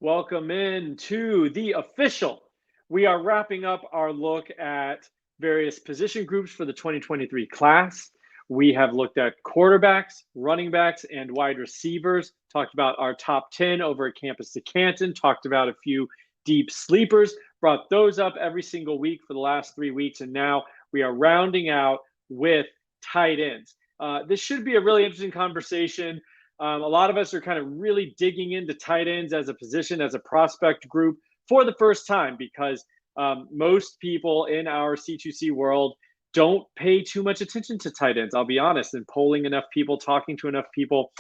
Welcome in to the official. We are wrapping up our look at various position groups for the 2023 class. We have looked at quarterbacks, running backs, and wide receivers, talked about our top 10 over at Campus to Canton, talked about a few deep sleepers, brought those up every single week for the last 3 weeks, and now we are rounding out with tight ends. This should be a really interesting conversation. A lot of us are kind of really digging into tight ends as a position, as a prospect group for the first time because most people in our C2C world don't pay too much attention to tight ends. I'll be honest, and polling enough people, talking to enough people,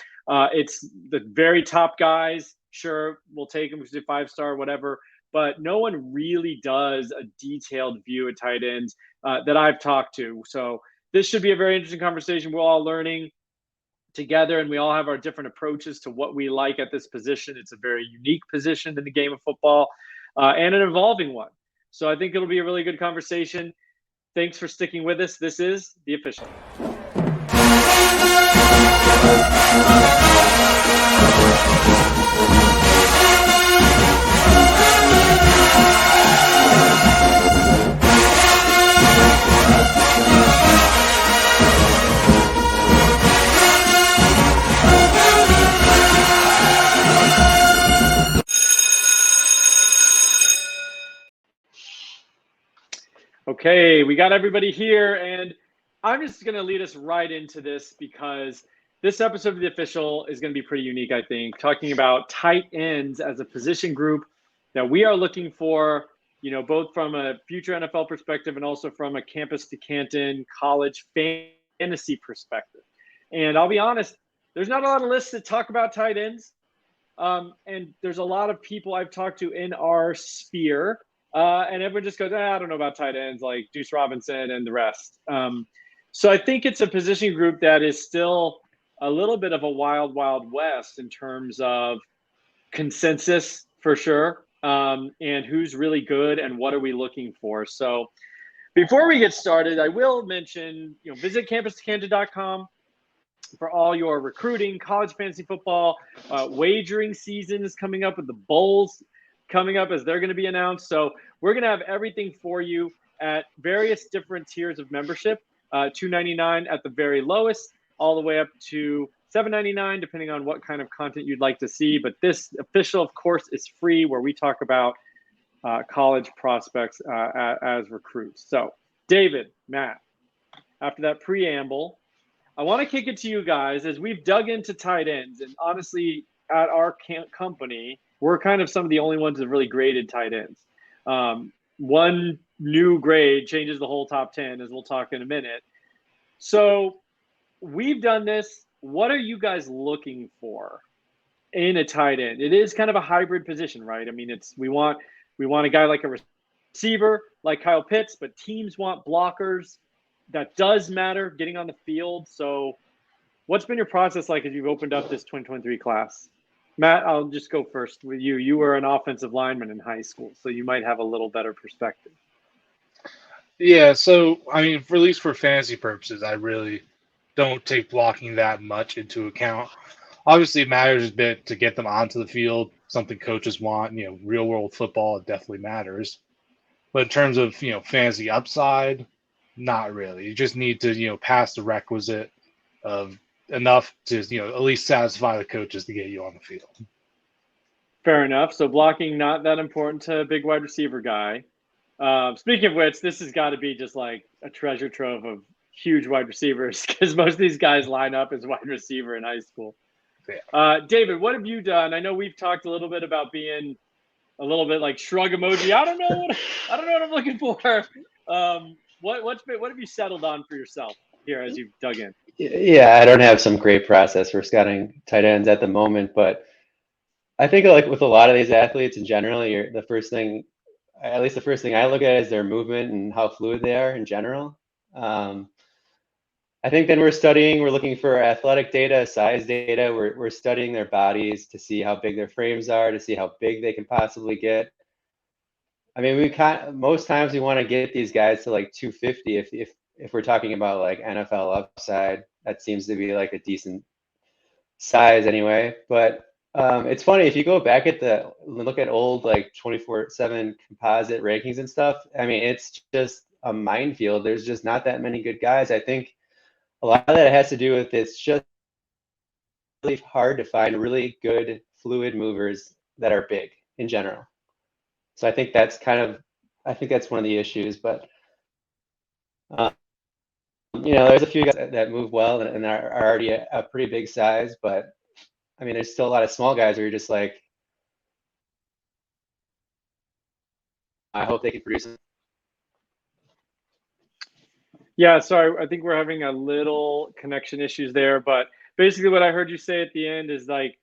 it's the very top guys. Sure, we'll take them to 5-star, whatever, but no one really does a detailed view of tight ends that I've talked to. So this should be a very interesting conversation. We're all learning together, and we all have our different approaches to what we like at this position. It's a very unique position in the game of football and an evolving one. So I think it'll be a really good conversation. Thanks for sticking with us. This is The Official. Okay, we got everybody here, and I'm just going to lead us right into this because this episode of The Official is going to be pretty unique, I think, talking about tight ends as a position group that we are looking for, both from a future NFL perspective and also from a Campus to Canton college fantasy perspective. And I'll be honest, there's not a lot of lists that talk about tight ends, and there's a lot of people I've talked to in our sphere. And everyone just goes, I don't know about tight ends like Deuce Robinson and the rest. So I think it's a position group that is still a little bit of a wild, wild west in terms of consensus for sure, and who's really good and what are we looking for. So before we get started, I will mention, visit campus2canton.com for all your recruiting, college fantasy football, wagering season is coming up with the bowls coming up as they're going to be announced. So we're going to have everything for you at various different tiers of membership, $2.99 at the very lowest, all the way up to $7.99, depending on what kind of content you'd like to see. But this official, of course, is free, where we talk about college prospects as recruits. So David, Matt, after that preamble, I want to kick it to you guys as we've dug into tight ends. And honestly, at our company, we're kind of some of the only ones that have really graded tight ends. One new grade changes the whole top 10, as we'll talk in a minute. So we've done this. What are you guys looking for in a tight end? It is kind of a hybrid position, right? I mean, we want a guy like a receiver, like Kyle Pitts, but teams want blockers. That does matter, getting on the field. So what's been your process like as you've opened up this 2023 class? Matt, I'll just go first with you. You were an offensive lineman in high school, so you might have a little better perspective. Yeah, so, I mean, at least for fantasy purposes, I really don't take blocking that much into account. Obviously, it matters a bit to get them onto the field, something coaches want. Real-world football, it definitely matters. But in terms of, fantasy upside, not really. You just need to, pass the requisite of enough to, at least satisfy the coaches to get you on the field. Fair enough. So blocking not that important to a big wide receiver guy. Speaking of which, this has got to be just like a treasure trove of huge wide receivers because most of these guys line up as wide receiver in high school. Yeah. David, what have you done? I know we've talked a little bit about being a little bit like shrug emoji. I don't know what I'm looking for. What have you settled on for yourself here as you've dug in? Yeah, I don't have some great process for scouting tight ends at the moment, but I think like with a lot of these athletes in general, the first thing I look at is their movement and how fluid they are in general. I think then we're looking for athletic data, size data. We're studying their bodies to see how big their frames are, to see how big they can possibly get. I mean, most times we want to get these guys to like 250 if we're talking about like NFL upside. That seems to be like a decent size anyway. But It's funny if you go back at look at old like 24/7 composite rankings and stuff. I mean, it's just a minefield. There's just not that many good guys. I think a lot of that has to do with it's just really hard to find really good fluid movers that are big in general. So I think that's one of the issues. But there's a few guys that move well and are already a pretty big size. But I mean, there's still a lot of small guys where you're just like, I hope they can produce. Yeah, sorry, I think we're having a little connection issues there, but basically what I heard you say at the end is like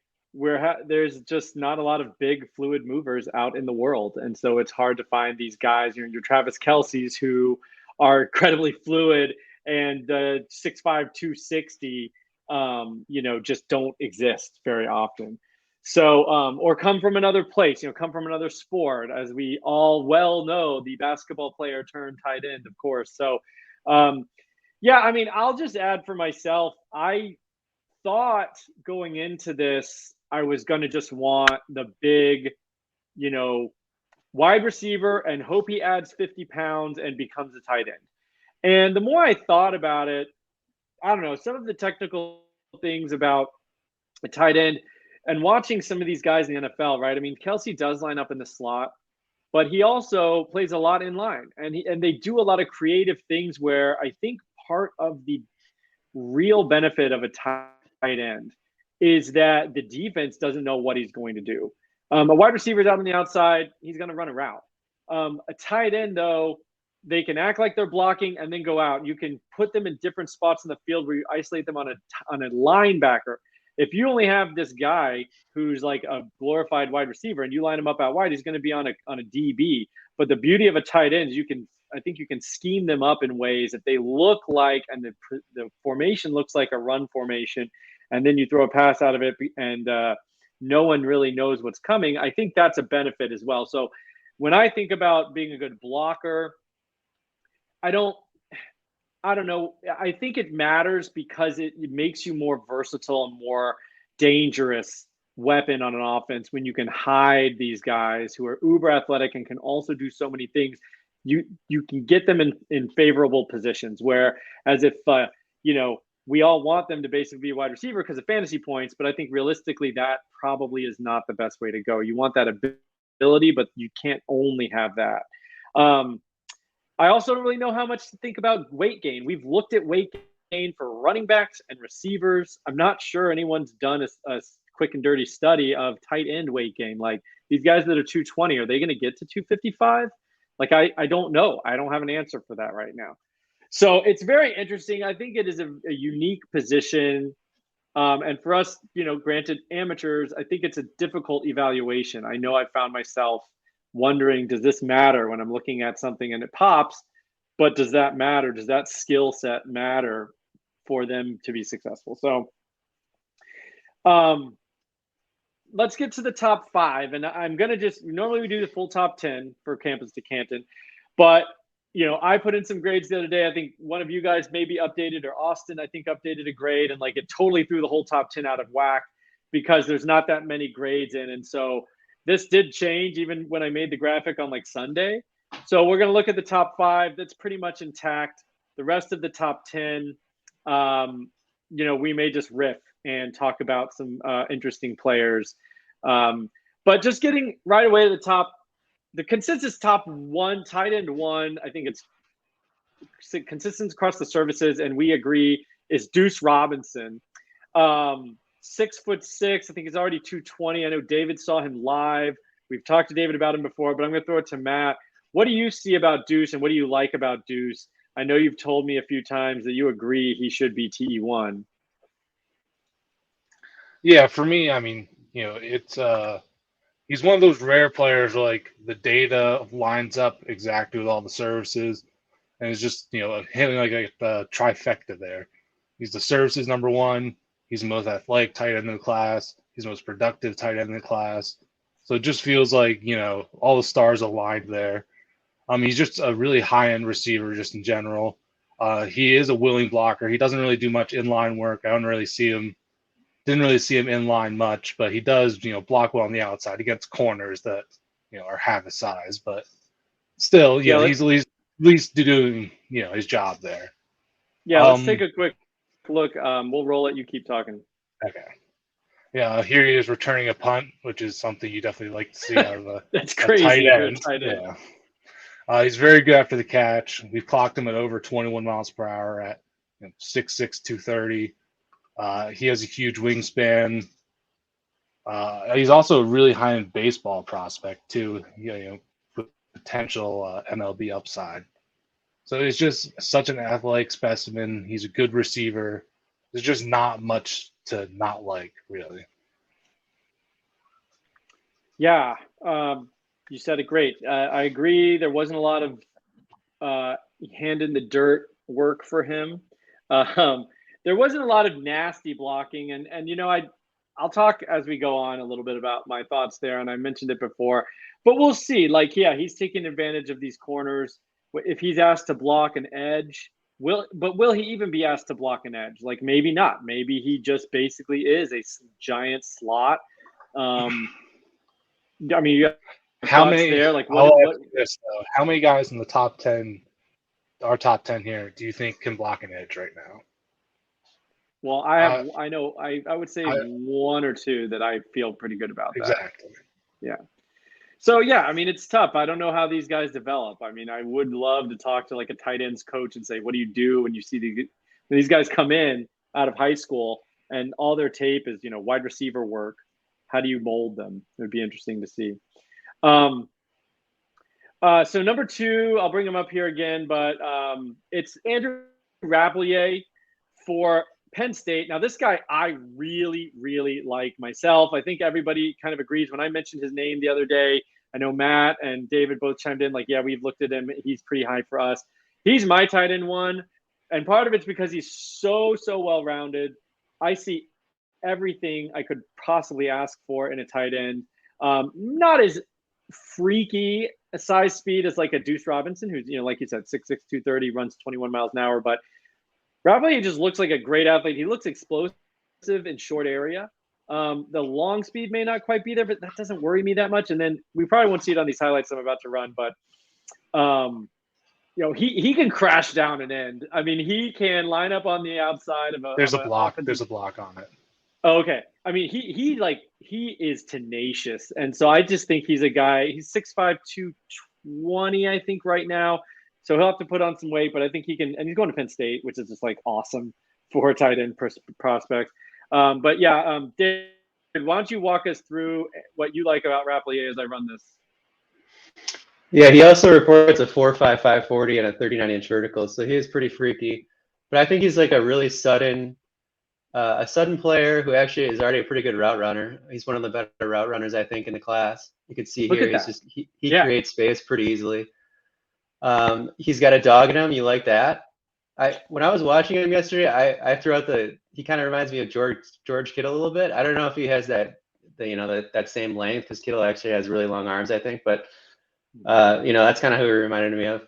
there's just not a lot of big fluid movers out in the world, and so it's hard to find these guys. Your Travis Kelce's who are incredibly fluid, and 6'5", 260, just don't exist very often. So, or come from another place, come from another sport, as we all well know, the basketball player turned tight end, of course. So, yeah, I mean, I'll just add for myself, I thought going into this, I was going to just want the big, wide receiver and hope he adds 50 pounds and becomes a tight end. And the more I thought about it, I don't know, some of the technical things about a tight end and watching some of these guys in the NFL, right? I mean, Kelce does line up in the slot, but he also plays a lot in line, and they do a lot of creative things where I think part of the real benefit of a tight end is that the defense doesn't know what he's going to do. A wide receiver is out on the outside, he's going to run a route. A tight end, though, they can act like they're blocking and then go out. You can put them in different spots in the field where you isolate them on a linebacker. If you only have this guy who's like a glorified wide receiver and you line him up out wide, he's going to be on a DB. But the beauty of a tight end is I think you can scheme them up in ways that they look like, and the formation looks like a run formation, and then you throw a pass out of it and no one really knows what's coming. I think that's a benefit as well. So when I think about being a good blocker, I don't know. I think it matters because it makes you more versatile and more dangerous weapon on an offense when you can hide these guys who are uber athletic and can also do so many things. You can get them in favorable positions, where as if we all want them to basically be a wide receiver because of fantasy points, but I think realistically that probably is not the best way to go. You want that ability, but you can't only have that. I also don't really know how much to think about weight gain. We've looked at weight gain for running backs and receivers. I'm not sure anyone's done a quick and dirty study of tight end weight gain. Like these guys that are 220, are they going to get to 255? Like, I don't know. I don't have an answer for that right now. So it's very interesting. I think it is a unique position. And for us, granted amateurs, I think it's a difficult evaluation. I know I found myself wondering, does this matter when I'm looking at something and it pops, but does that matter? Does that skill set matter for them to be successful? So let's get to the top 5. And I'm going to normally we do the full top 10 for Campus to Canton, but I put in some grades the other day. I think one of you guys maybe updated, or Austin, I think updated a grade, and like it totally threw the whole top 10 out of whack because there's not that many grades in. And so this did change even when I made the graphic on like Sunday. So we're going to look at the top 5. That's pretty much intact. The rest of the top 10, we may just riff and talk about some interesting players. But just getting right away to the top, the consensus top 1, tight end 1, I think it's consistent across the services, and we agree, is Deuce Robinson. 6'6", I think he's already 220. I know David saw him live. We've talked to David about him before, but I'm going to throw it to Matt. What do you see about Deuce, and what do you like about Deuce? I know you've told me a few times that you agree he should be TE1. Yeah, for me, I mean, it's he's one of those rare players where, like, the data lines up exactly with all the services, and it's just hitting like a trifecta there. He's the services number 1. He's the most athletic tight end in the class. He's the most productive tight end in the class. So it just feels like, all the stars aligned there. He's just a really high-end receiver just in general. He is a willing blocker. He doesn't really do much inline work. I don't really see him Didn't really see him in line much, but he does, block well on the outside against corners that, are half his size. But still, Yeah, he's at least doing, his job there. Yeah, let's take a quick look. We'll roll it. You keep talking. Okay. Yeah, here he is returning a punt, which is something you definitely like to see out of That's a crazy tight for a end. tight end. Yeah. He's very good after the catch. We've clocked him at over 21 miles per hour at 6'6", 230. He has a huge wingspan. He's also a really high-end baseball prospect too. With potential MLB upside. So he's just such an athletic specimen. He's a good receiver. There's just not much to not like, really. Yeah, you said it great. I agree. There wasn't a lot of hand in the dirt work for him. There wasn't a lot of nasty blocking, and I'll talk as we go on a little bit about my thoughts there, and I mentioned it before, but we'll see. He's taking advantage of these corners. If he's asked to block an edge, will he even be asked to block an edge? Like, maybe not. Maybe he just basically is a giant slot. I mean, you have How thoughts many there? Like, I'll what? ask you this, though. How many guys in the top 10, our top 10 here, do you think can block an edge right now? Well, I would say one or two that I feel pretty good about. Exactly. Yeah. So yeah, I mean, it's tough. I don't know how these guys develop. I mean, I would love to talk to like a tight ends coach and say, what do you do when you see these guys come in out of high school and all their tape is, wide receiver work? How do you mold them? It would be interesting to see. So number 2, I'll bring him up here again, but it's Andrew Rappleyea for Penn State. Now, this guy I really, really like myself. I think everybody kind of agrees. When I mentioned his name the other day, I know Matt and David both chimed in like, yeah, we've looked at him. He's pretty high for us. He's my tight end one. And part of it's because he's so well-rounded. I see everything I could possibly ask for in a tight end. Not as freaky a size speed as like a Deuce Robinson, who's, like you said, 6'6", 230, runs 21 miles an hour. But Rappleyea just looks like a great athlete. He looks explosive in short area. The long speed may not quite be there, but that doesn't worry me that much. And then we probably won't see it on these highlights I'm about to run, but he can crash down an end. I mean, he can line up on the outside of a. There's a block. There's a block on it. Oh, okay. I mean, he is tenacious, and so I just think he's a guy. He's 6'5", 220, I think, right now. So he'll have to put on some weight, but I think he can. And he's going to Penn State, which is just like awesome for a tight end prospect. But yeah, David, why don't you walk us through what you like about Rappleyea as I run this? Yeah, he also reports a 4.5 540 and a 39-inch vertical, so he is pretty freaky. But I think he's like a really sudden player who actually is already a pretty good route runner. He's one of the better route runners, I think, in the class. You can see here he creates space pretty easily. He's got a dog in him. You like that? When I was watching him yesterday, I threw out he kind of reminds me of George Kittle a little bit. I don't know if he has that same length, because Kittle actually has really long arms, I think, but that's kind of who he reminded me of.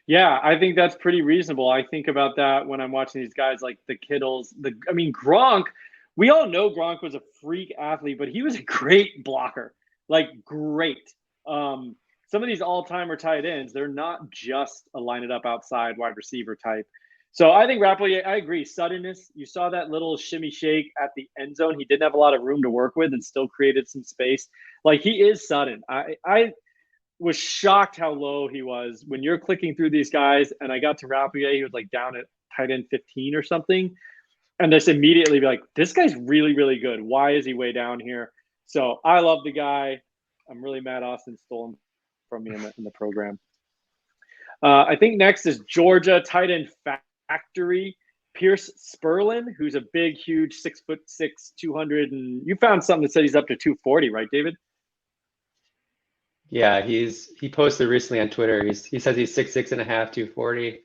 Yeah, I think that's pretty reasonable. I think about that when I'm watching these guys like the Kittles. Gronk, we all know Gronk was a freak athlete, but he was a great blocker, like great. Some of these all-timer tight ends, they're not just a line it up outside wide receiver type. So I think Rappleyea, I agree. Suddenness, you saw that little shimmy shake at the end zone. He didn't have a lot of room to work with and still created some space. Like, he is sudden. I was shocked how low he was when you're clicking through these guys. And I got to Rappleyea, he was like down at tight end 15 or something. And just immediately be like, this guy's really, really good. Why is he way down here? So I love the guy. I'm really mad Austin stole him from me in the program. I think next is Georgia tight end factory, Pierce Spurlin, who's a big, huge 6'6", 200, and you found something that said he's up to 240, right, David? Yeah, he posted recently on Twitter. He says he's 6'6" and a half, 240.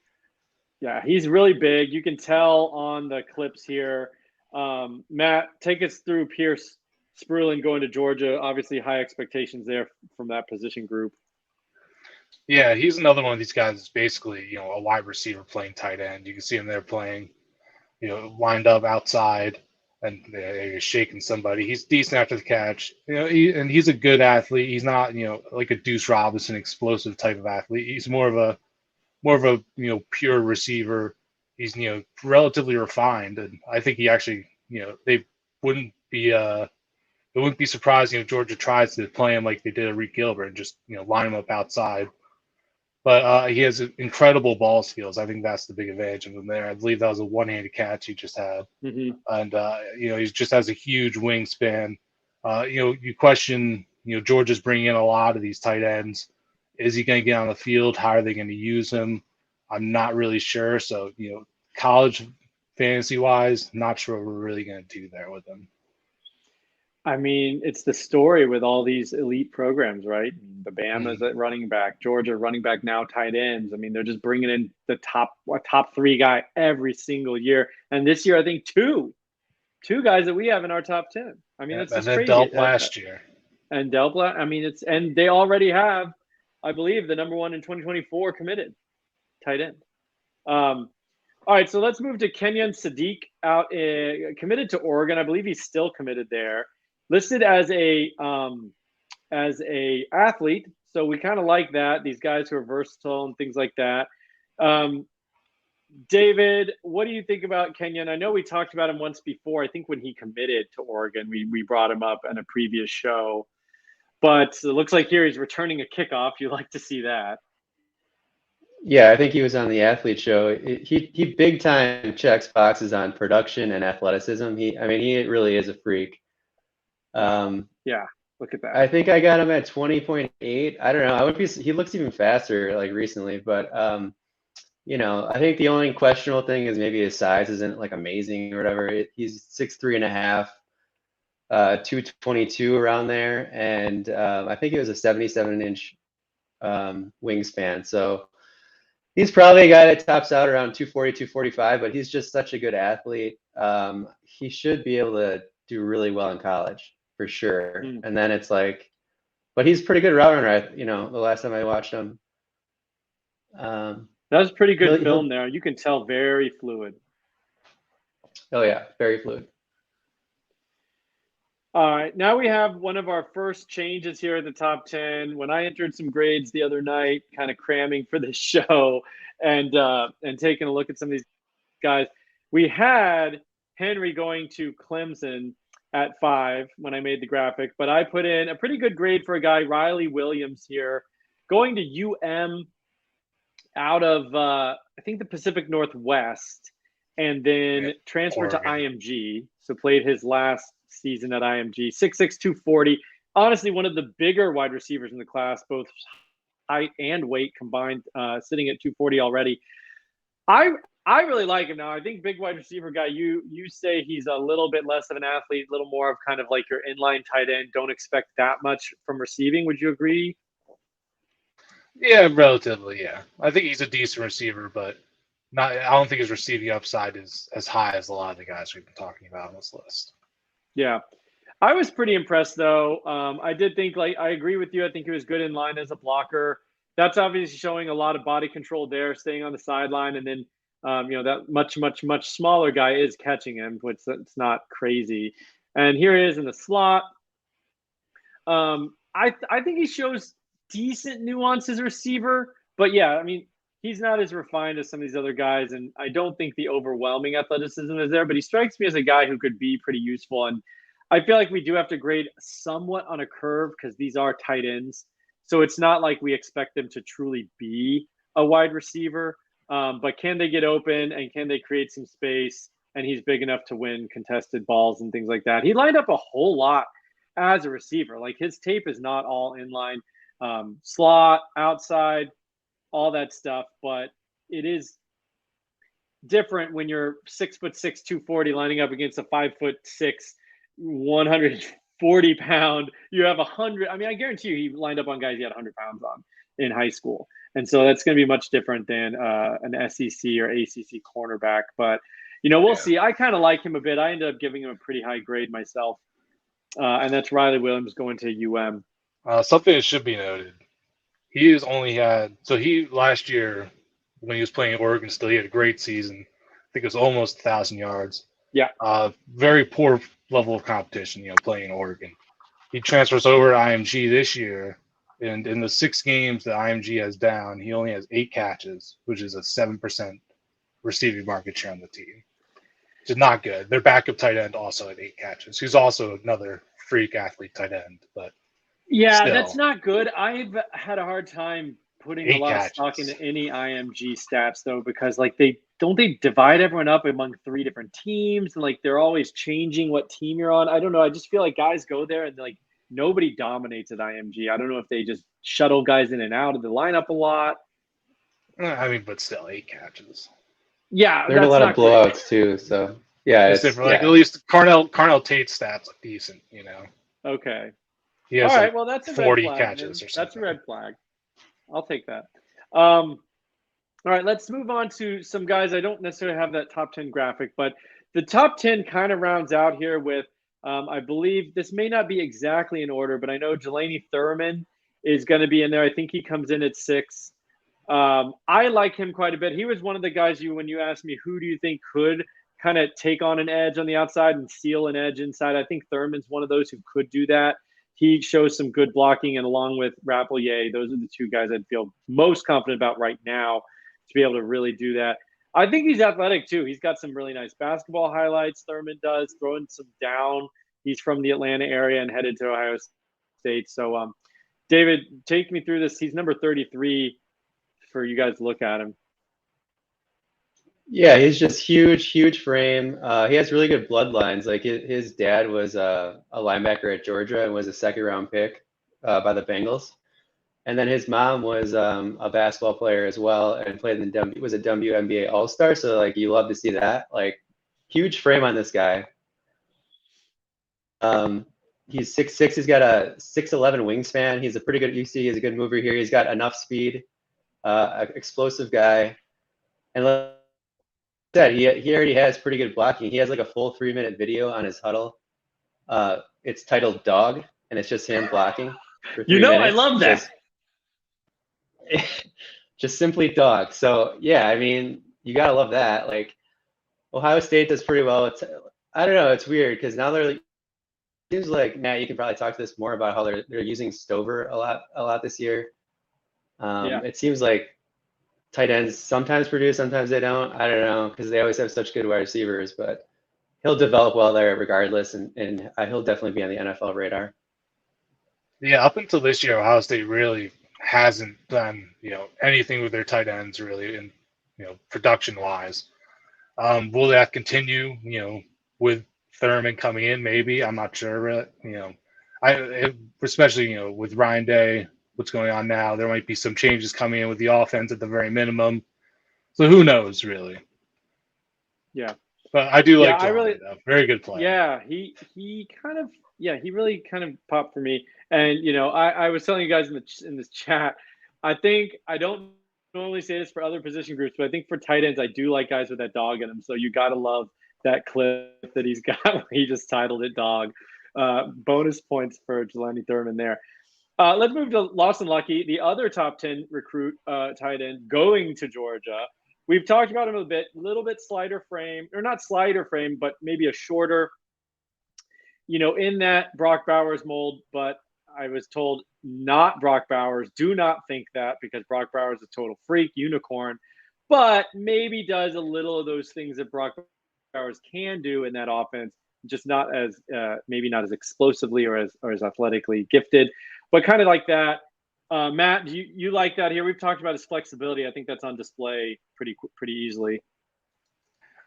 Yeah, he's really big. You can tell on the clips here. Matt, take us through Pierce Spurlin going to Georgia. Obviously, high expectations there from that position group. Yeah, he's another one of these guys that's basically, a wide receiver playing tight end. You can see him there playing, lined up outside. and he's shaking somebody. He's decent after the catch. And he's a good athlete. He's not like a Deuce Robinson explosive type of athlete. He's more of a pure receiver. He's relatively refined, and I think he actually they wouldn't be it wouldn't be surprising if Georgia tries to play him like they did at Reed Gilbert and just line him up outside. But he has incredible ball skills. I think that's the big advantage of him there. I believe that was a one-handed catch he just had, and he just has a huge wingspan. You question Georgia's bringing in a lot of these tight ends. Is he going to get on the field? How are they going to use him? I'm not really sure. So college fantasy wise, not sure what we're really going to do there with him. I mean, it's the story with all these elite programs, right? The Bama's at running back, Georgia running back, now tight ends. I mean, they're just bringing in the top 3 guy every single year. And this year, I think two guys that we have in our top 10. I mean, it's just crazy. Delp last year. And Delp, I mean, and they already have, I believe, the number 1 in 2024 committed tight end. All right, so let's move to Kenyon Sadiq committed to Oregon. I believe he's still committed there. Listed as a athlete, so we kind of like that. These guys who are versatile and things like that. David, what do you think about Kenyon? I know we talked about him once before. I think when he committed to Oregon, we brought him up in a previous show. But it looks like here he's returning a kickoff. You like to see that. Yeah, I think he was on the athlete show. He big time checks boxes on production and athleticism. He really is a freak. Yeah, look at that. I think I got him at 20.8. I don't know. He looks even faster like recently, but I think the only questionable thing is maybe his size isn't like amazing or whatever. He's 6'3.5", 222 around there, and I think it was a 77-inch wingspan. So he's probably a guy that tops out around 240, 245, but he's just such a good athlete. He should be able to do really well in college for sure. And then it's like, but he's a pretty good route runner. The last time I watched him. That was pretty good film there. You can tell very fluid. Oh yeah, very fluid. All right, now we have one of our first changes here at the top 10. When I entered some grades the other night, kind of cramming for this show and taking a look at some of these guys, we had Henry going to Clemson at 5 when I made the graphic, but I put in a pretty good grade for a guy, Riley Williams here, going to out of I think the Pacific Northwest, and then transferred to IMG. So played his last season at IMG. 6'6", 240. Honestly, one of the bigger wide receivers in the class, both height and weight combined, sitting at 240 already. I really like him now. I think big wide receiver guy, you say he's a little bit less of an athlete, a little more of kind of like your inline tight end. Don't expect that much from receiving. Would you agree? Yeah, relatively, yeah. I think he's a decent receiver, but I don't think his receiving upside is as high as a lot of the guys we've been talking about on this list. Yeah. I was pretty impressed, though. I did think, I agree with you. I think he was good in line as a blocker. That's obviously showing a lot of body control there, staying on the sideline, and then that much smaller guy is catching him, which it's not crazy. And here he is in the slot. I think he shows decent nuance as a receiver, but yeah, I mean, he's not as refined as some of these other guys, and I don't think the overwhelming athleticism is there, but he strikes me as a guy who could be pretty useful. And I feel like we do have to grade somewhat on a curve because these are tight ends. So it's not like we expect them to truly be a wide receiver. But can they get open and can they create some space? And he's big enough to win contested balls and things like that. He lined up a whole lot as a receiver. Like his tape is not all inline, slot, outside, all that stuff. But it is different when you're 6'6", 240 lining up against a 5'6", 140-pound. You have 100. I mean, I guarantee you, he lined up on guys he had 100 pounds on in high school, and so that's going to be much different than an SEC or ACC cornerback. But we'll see. I kind of like him a bit. I ended up giving him a pretty high grade myself, and that's Riley Williams going to UM. Something that should be noted: he has only had last year when he was playing at Oregon. Still, he had a great season. I think it was almost 1,000 yards. Yeah. Very poor level of competition, playing in Oregon. He transfers over to IMG this year, and in the 6 games that IMG has down, he only has 8 catches, which is a 7% receiving market share on the team. Which is not good. Their backup tight end also had 8 catches, who's also another freak athlete tight end, but yeah, still, that's not good. I've had a hard time putting a lot of stock into any IMG stats though, because like they divide everyone up among 3 different teams, and like they're always changing what team you're on. I don't know. I just feel like guys go there and like nobody dominates at IMG. I don't know if they just shuttle guys in and out of the lineup a lot. I mean, but still 8 catches. Yeah, there are a lot of blowouts too. So yeah, it's different. Like at least Carnell Tate's stats look decent, Okay. He has all right. Well, that's a 40 red flag, catches man. or something. That's a red flag. I'll take that. All right, let's move on to some guys. I don't necessarily have that top 10 graphic, but the top 10 kind of rounds out here with, I believe this may not be exactly in order, but I know Jelani Thurman is going to be in there. I think he comes in at 6. I like him quite a bit. He was one of the guys when you asked me, who do you think could kind of take on an edge on the outside and steal an edge inside? I think Thurman's one of those who could do that. He shows some good blocking, and along with Rappleyea, those are the 2 guys I'd feel most confident about right now to be able to really do that. I think he's athletic too. He's got some really nice basketball highlights. Thurman does, throwing some down. He's from the Atlanta area and headed to Ohio State. So, David, take me through this. He's number 33 for you guys to look at him. Yeah, he's just huge frame. He has really good bloodlines. Like his dad was a linebacker at Georgia and was a 2nd-round pick by the Bengals. And then his mom was a basketball player as well and played in the was a WNBA All-Star. So like you love to see that. Like huge frame on this guy. He's 6'6". He's got a 6'11" wingspan. He's a pretty good. You see, he's a good mover here. He's got enough speed. Explosive guy. And like I said, he already has pretty good blocking. He has like a full 3-minute video on his huddle. It's titled "Dog," and it's just him blocking for 3 minutes. I love that. Just simply dog. So yeah, I mean, you gotta love that. Like Ohio State does pretty well. I don't know. It's weird because now they're. Seems like Matt, you can probably talk to this more about how they're using Stover a lot this year. It seems like tight ends sometimes produce, sometimes they don't. I don't know because they always have such good wide receivers, but he'll develop well there regardless, and he'll definitely be on the NFL radar. Yeah, up until this year, Ohio State really hasn't done anything with their tight ends really, in production wise. Will that continue? With Thurman coming in, maybe. I'm not sure, but especially with Ryan Day, what's going on now, there might be some changes coming in with the offense at the very minimum. So who knows, really? Yeah, but I do like Jelani, though. Very good player. Yeah, he really kind of popped for me. And I was telling you guys in this chat, I think I don't normally say this for other position groups, but I think for tight ends, I do like guys with that dog in them. So you got to love that clip that he's got where he just titled it "Dog." Bonus points for Jelani Thurman there. Let's move to Lawson Lucky, the other top 10 recruit tight end going to Georgia. We've talked about him a little bit slider frame, or not slider frame, but maybe a shorter, in that Brock Bowers mold. But I was told not Brock Bowers. Do not think that, because Brock Bowers is a total freak, unicorn, but maybe does a little of those things that Brock Bowers can do in that offense, just not as maybe not as explosively or as athletically gifted, but kind of like that. Matt, do you like that here? We've talked about his flexibility. I think that's on display pretty easily.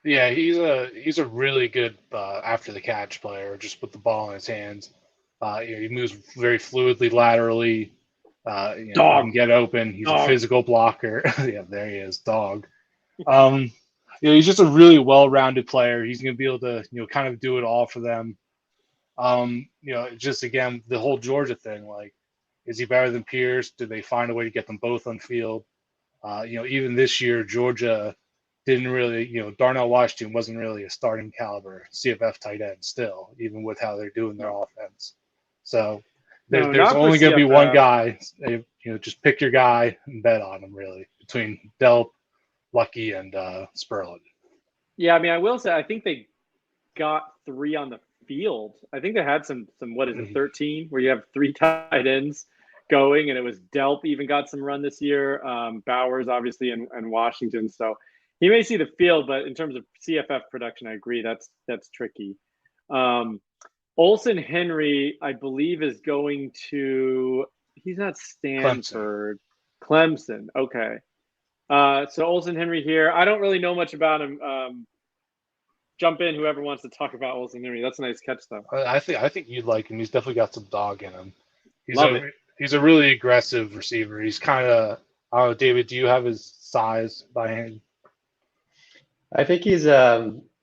Yeah, he's a really good after the catch player, just with the ball in his hands. He moves very fluidly laterally. He can get open. He's a physical blocker. Yeah, there he is, dog. He's just a really well-rounded player. He's going to be able to kind of do it all for them. Just again, the whole Georgia thing, like, is he better than Pierce? Did they find a way to get them both on field? Even this year, Georgia didn't really, Darnell Washington wasn't really a starting caliber CFF tight end still, even with how they're doing their offense. So there's only going to be one guy. Just pick your guy and bet on him, really, between Delp, Lucky, and Spurlin. Yeah, I mean, I will say, I think they got 3 on the field. I think they had some what is it, 13, where you have 3 tight ends going, and it was Delp even got some run this year. Bowers obviously and Washington. So he may see the field, but in terms of CFF production, I agree that's tricky. Olsen Henry, I believe, is going to. He's not Stanford. Clemson. Okay. So Olsen Henry here. I don't really know much about him. Jump in, whoever wants to talk about Olsen Henry. That's a nice catch, though. I think you'd like him. He's definitely got some dog in him. He's a really aggressive receiver. He's kind of. I don't know, David. Do you have his size by hand? I think he's.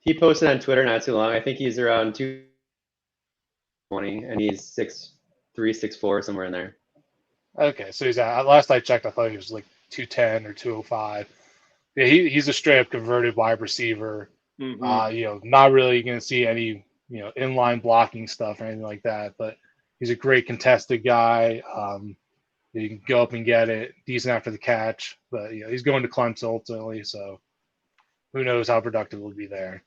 He posted on Twitter not too long. I think he's around 220, and he's 6'3", 6'4", somewhere in there. Okay, so he's last I checked, I thought he was like 210 or 205. Yeah, he's a straight up converted wide receiver. Mm-hmm. Not really going to see any inline blocking stuff or anything like that. But he's a great contested guy. You can go up and get it, decent after the catch. But he's going to Clemson ultimately, so who knows how productive he'll be there.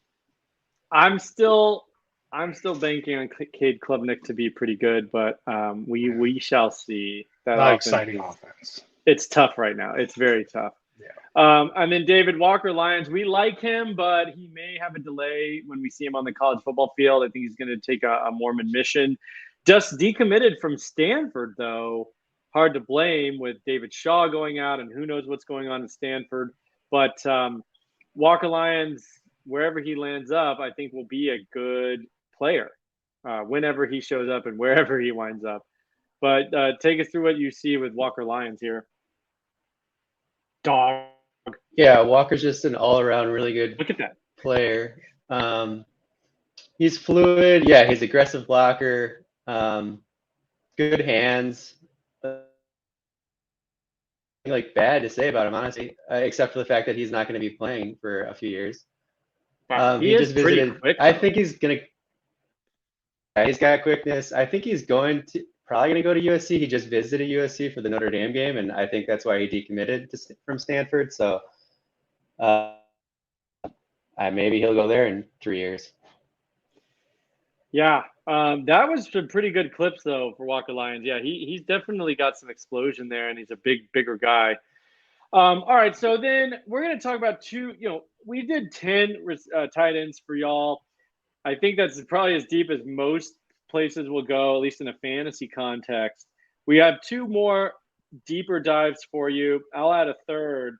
I'm still banking on Cade Klubnik to be pretty good, but we shall see. That Not exciting offense. It's tough right now. It's very tough. Yeah. And then David Walker Lyons, we like him, but he may have a delay when we see him on the college football field. I think he's going to take a Mormon mission. Just decommitted from Stanford, though. Hard to blame with David Shaw going out, and who knows what's going on in Stanford. But Walker Lyons, wherever he lands up, I think will be a good player whenever he shows up and wherever he winds up. But take us through what you see with Walker Lyons here. Dog. Yeah, Walker's just an all-around really good Look at that player. He's fluid. Yeah, he's aggressive blocker. Good hands. Bad to say about him, honestly, except for the fact that he's not going to be playing for a few years. He just visited. Quick, I think he's going to. He's got quickness. I think he's probably going to go to USC. He just visited USC for the Notre Dame game, and I think that's why he decommitted from Stanford. So maybe he'll go there in 3 years. Yeah, that was some pretty good clips, though, for Walker Lyons. Yeah, he's definitely got some explosion there, and he's a bigger guy. All right, so then we're going to talk about we did 10 tight ends for y'all. I think that's probably as deep as most places will go, at least in a fantasy context. We have 2 more deeper dives for you. I'll add a third,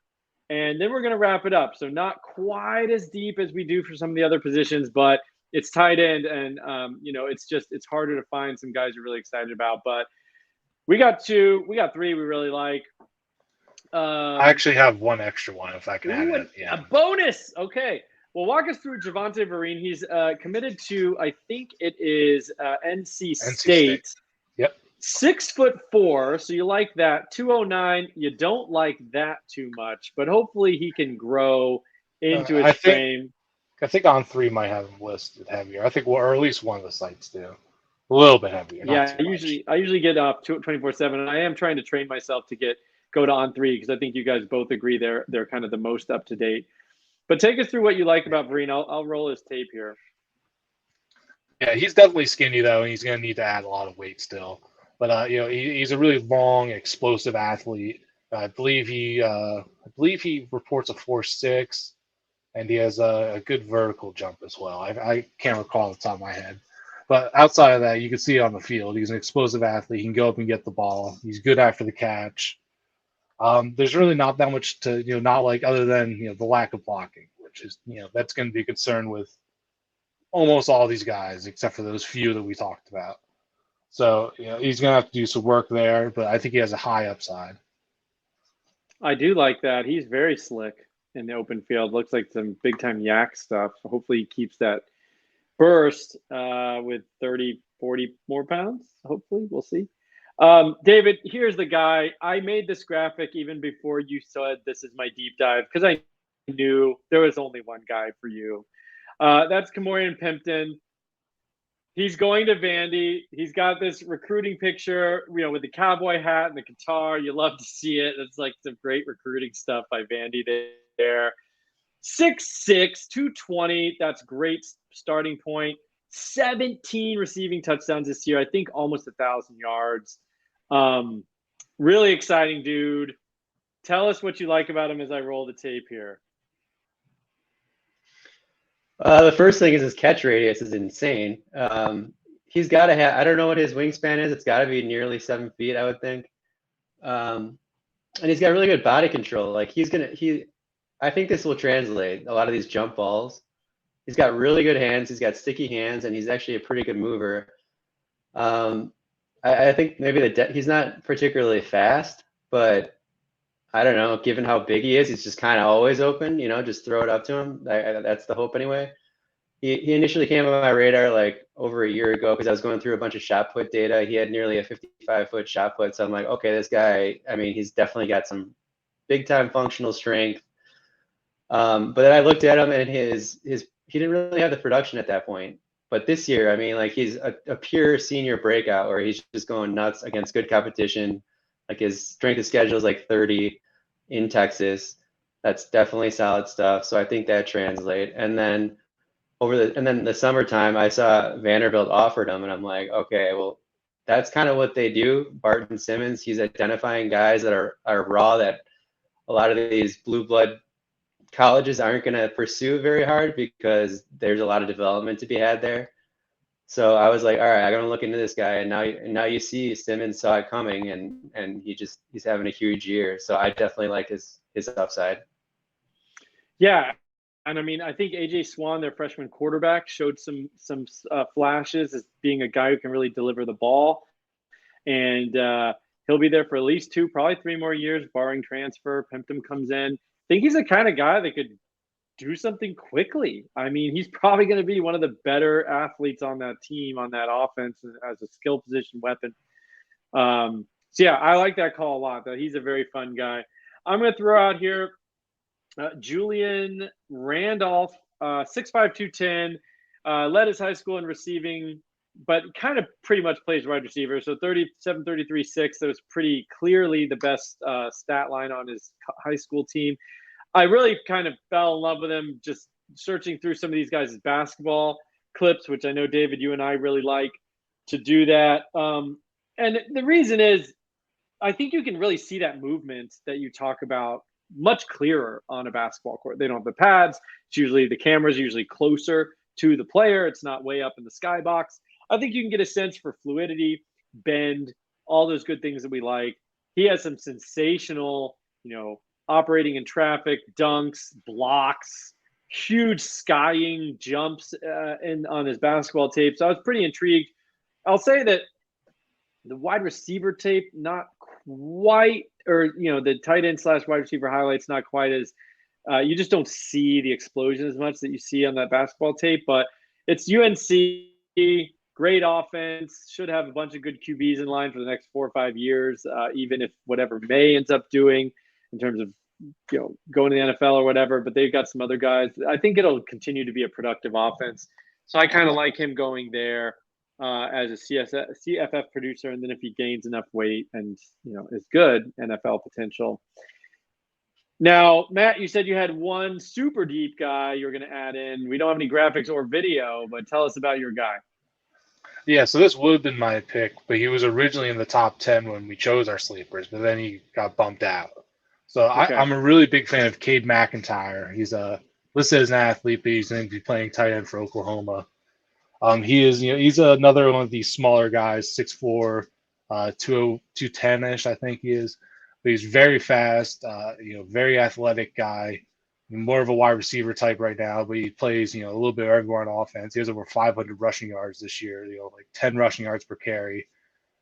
and then we're going to wrap it up. So not quite as deep as we do for some of the other positions, but it's tight end, and it's harder to find some guys you're really excited about. But we got 2, we got 3 we really like. I actually have one extra one if I can add it. Yeah. A bonus. Okay. Well, walk us through Javonte Vereen. He's committed to, I think it is NC State. Yep. 6'4", so you like that. 209, you don't like that too much, but hopefully he can grow into his frame. I think On 3 might have him listed heavier. I think, or at least one of the sites do. A little bit heavier. Yeah, I usually get up 24/7, and I am trying to train myself to go to On 3 because I think you guys both agree they're kind of the most up to date. But take us through what you like about Vereen. I'll roll his tape here. Yeah, he's definitely skinny though, and he's going to need to add a lot of weight still. But he's a really long, explosive athlete. I believe he reports a 4.6, and he has a good vertical jump as well. I can't recall off the top of my head. But outside of that, you can see it on the field. He's an explosive athlete. He can go up and get the ball. He's good after the catch. There's really not that much to not like other than the lack of blocking, which is that's going to be a concern with almost all these guys except for those few that we talked about. So he's going to have to do some work there, but I think he has a high upside. I do like that. He's very slick in the open field. Looks like some big time yak stuff. Hopefully he keeps that burst with 30, 40 more pounds. Hopefully, we'll see. David, here's the guy. I made this graphic even before you said this is my deep dive because I knew there was only one guy for you. That's Kamorian Pimpton. He's going to Vandy. He's got this recruiting picture, with the cowboy hat and the guitar. You love to see it. It's like some great recruiting stuff by Vandy there. 6'6", 220. That's great starting point. 17 receiving touchdowns this year. I think almost 1,000 yards. Really exciting dude. Tell us what you like about him as I roll the tape here. The first thing is his catch radius is insane. He's got to have, I don't know what his wingspan is. It's got to be nearly 7 feet, I would think. And he's got really good body control. Like I think this will translate a lot of these jump balls. He's got really good hands. He's got sticky hands, and he's actually a pretty good mover. I think maybe he's not particularly fast, but I don't know. Given how big he is, he's just kind of always open. Just throw it up to him. That's the hope anyway. He initially came on my radar like over a year ago because I was going through a bunch of shot put data. He had nearly a 55-foot shot put, so I'm like, okay, this guy. I mean, he's definitely got some big time functional strength. But then I looked at him, and he didn't really have the production at that point. But this year, I mean, like he's a pure senior breakout where he's just going nuts against good competition. Like his strength of schedule is like 30 in Texas. That's definitely solid stuff. So I think that translates. And then the summertime, I saw Vanderbilt offered him, and I'm like, okay, well, that's kind of what they do. Barton Simmons, he's identifying guys that are raw that a lot of these blue blood colleges aren't going to pursue very hard because there's a lot of development to be had there. So I was like, all right, I'm going to look into this guy. And now you see Simmons saw it coming, and he's having a huge year. So I definitely like his upside. Yeah. And I mean, I think AJ Swan, their freshman quarterback, showed some flashes as being a guy who can really deliver the ball. And he'll be there for at least 2, probably 3 more years, barring transfer. Pimpton comes in. I think he's the kind of guy that could do something quickly. I mean, he's probably going to be one of the better athletes on that team, on that offense as a skill position weapon. So yeah, I like that call a lot, though. He's a very fun guy. I'm going to throw out here Julian Randolph, 6'5", 210, led his high school in receiving, but kind of pretty much plays wide receiver. So 37, 33, 6. That was pretty clearly the best stat line on his high school team. I really kind of fell in love with him just searching through some of these guys' basketball clips, which I know, David, you and I really like to do that. And the reason is I think you can really see that movement that you talk about much clearer on a basketball court. They don't have the pads. It's usually the camera's usually closer to the player. It's not way up in the skybox. I think you can get a sense for fluidity, bend, all those good things that we like. He has some sensational, operating in traffic, dunks, blocks, huge skying jumps on his basketball tape. So I was pretty intrigued. I'll say that the wide receiver tape, not quite, or the tight end / wide receiver highlights, not quite as you just don't see the explosion as much that you see on that basketball tape. But it's UNC, great offense, should have a bunch of good QBs in line for the next 4 or 5 years, even if whatever May ends up doing in terms of going to the NFL or whatever. But they've got some other guys. I think it'll continue to be a productive offense. So I kind of like him going there as a CFF producer, and then if he gains enough weight and is good, NFL potential. Now, Matt, you said you had one super deep guy you're going to add in. We don't have any graphics or video, but tell us about your guy. Yeah, so this would have been my pick, but he was originally in the top 10 when we chose our sleepers, but then he got bumped out. So okay. I'm a really big fan of Cade McIntyre. He's listed as an athlete, but he's going to be playing tight end for Oklahoma. He is, he's another one of these smaller guys, 6'4", 210-ish, I think he is. But he's very fast, very athletic guy. More of a wide receiver type right now, but he plays, a little bit everywhere on offense. He has over 500 rushing yards this year, like 10 rushing yards per carry.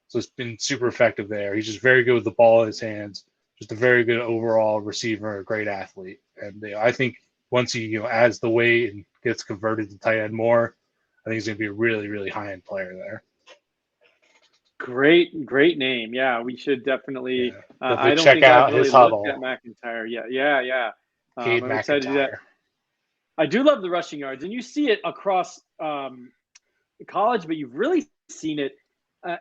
So it's been super effective there. He's just very good with the ball in his hands. Just a very good overall receiver, a great athlete. And I think once he, adds the weight and gets converted to tight end more, I think he's going to be a really, really high-end player there. Great name. Yeah, we should definitely. I don't think I've really looked at McIntyre yet. Yeah. I'm excited to do that. I do love the rushing yards, and you see it across college, but you've really seen it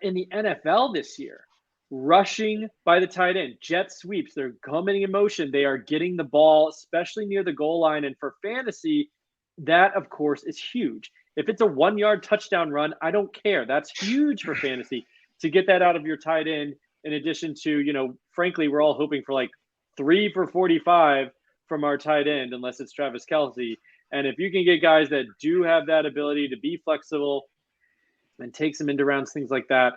in the NFL this year. rushing by the tight end, jet sweeps. They're coming in motion. They are getting the ball, especially near the goal line. And for fantasy, that, of course, is huge. If it's a 1-yard touchdown run, I don't care. That's huge for fantasy to get that out of your tight end. In addition to, frankly, we're all hoping for like 3 for 45 from our tight end, unless it's Travis Kelce. And if you can get guys that do have that ability to be flexible and take some end rounds, things like that,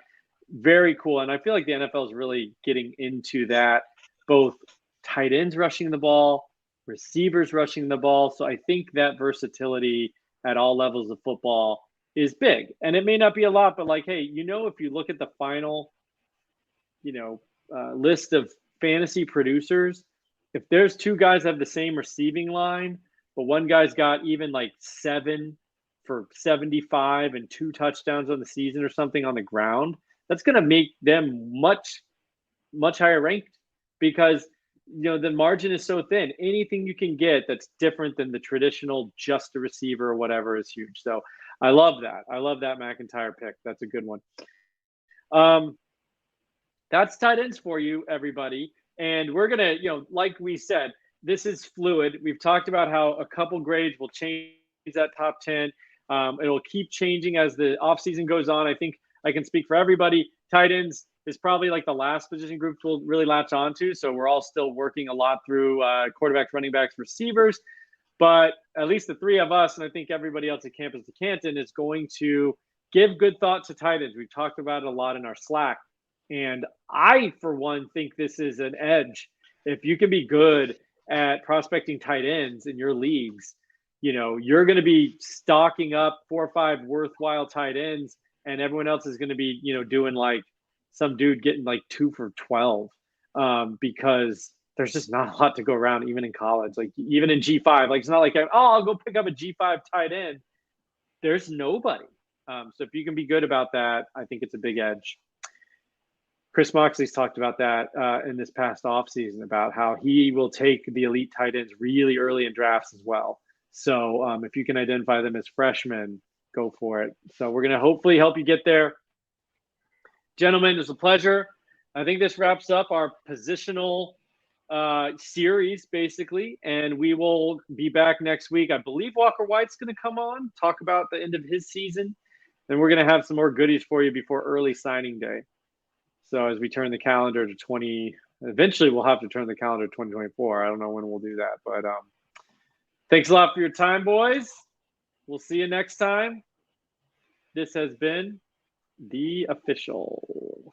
very cool. And I feel like the NFL is really getting into that, both tight ends rushing the ball, receivers rushing the ball. So I think that versatility at all levels of football is big. And it may not be a lot, but like, hey, if you look at the final, list of fantasy producers, if there's 2 guys that have the same receiving line, but one guy's got even like 7 for 75 and 2 touchdowns on the season or something on the ground, that's going to make them much, much higher ranked because, the margin is so thin. Anything you can get that's different than the traditional just a receiver or whatever is huge. So I love that. I love that McIntyre pick. That's a good one. That's tight ends for you, everybody. And we're going to, like we said, this is fluid. We've talked about how a couple grades will change that top 10. It'll keep changing as the offseason goes on. I think I can speak for everybody. Tight ends is probably like the last position groups we'll really latch onto. So we're all still working a lot through quarterbacks, running backs, receivers. But at least the 3 of us, and I think everybody else at Campus to Canton, is going to give good thought to tight ends. We've talked about it a lot in our Slack. And I, for one, think this is an edge. If you can be good at prospecting tight ends in your leagues, you're going to be stocking up 4 or 5 worthwhile tight ends, and everyone else is going to be, doing like some dude getting like 2 for 12 because there's just not a lot to go around, even in college, like even in G5. Like, it's not like, I'll go pick up a G5 tight end. There's nobody. So if you can be good about that, I think it's a big edge. Chris Moxley's talked about that in this past offseason about how he will take the elite tight ends really early in drafts as well. So if you can identify them as freshmen, go for it. So we're going to hopefully help you get there. Gentlemen, it's a pleasure. I think this wraps up our positional series, basically, and we will be back next week. I believe Walker White's going to come on, talk about the end of his season. Then we're going to have some more goodies for you before early signing day. So as we turn the calendar to eventually we'll have to turn the calendar to 2024. I don't know when we'll do that, but thanks a lot for your time, boys. We'll see you next time. This has been The Official.